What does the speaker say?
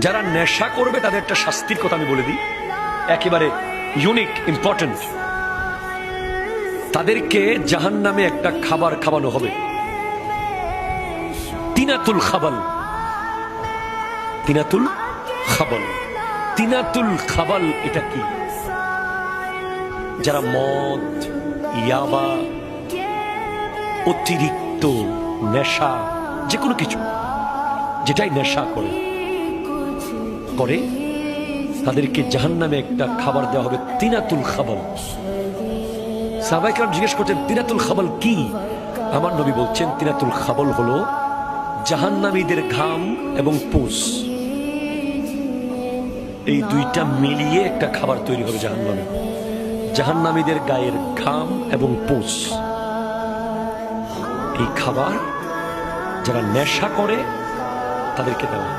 যারা নেশা করবে তাদের একটা শাস্তির কথা আমি বলে দিই, একেবারে ইউনিক, ইম্পর্টেন্ট। তাদেরকে জাহান্নামে একটা খাবার খাওয়ানো হবে, তিনাতুল খাবাল। তিনাতুল খাবাল, তিনাতুল খাবাল এটা কি? যারা মদ, ইয়াবা, অতিরিক্ত নেশা, যে কোনো কিছু যেটাই নেশা করে তাদেরকে জাহান্নামে একটা খাবার দেওয়া হবে, তিনাতুল খাবাল। সাহাবায়ে কেরাম জিজ্ঞেস করছেন তিনাতুল খাবাল কি? আমার নবী বলছেন তিনাতুল খাবাল হলো জাহান্নামীদের ঘাম এবং পুষ, এই দুইটা মিলিয়ে একটা খাবার তৈরি হবে জাহান্নামে। জাহান্নামীদের গায়ের ঘাম এবং পুষ, এই খাবার যারা নেশা করে তাদেরকে দেওয়া।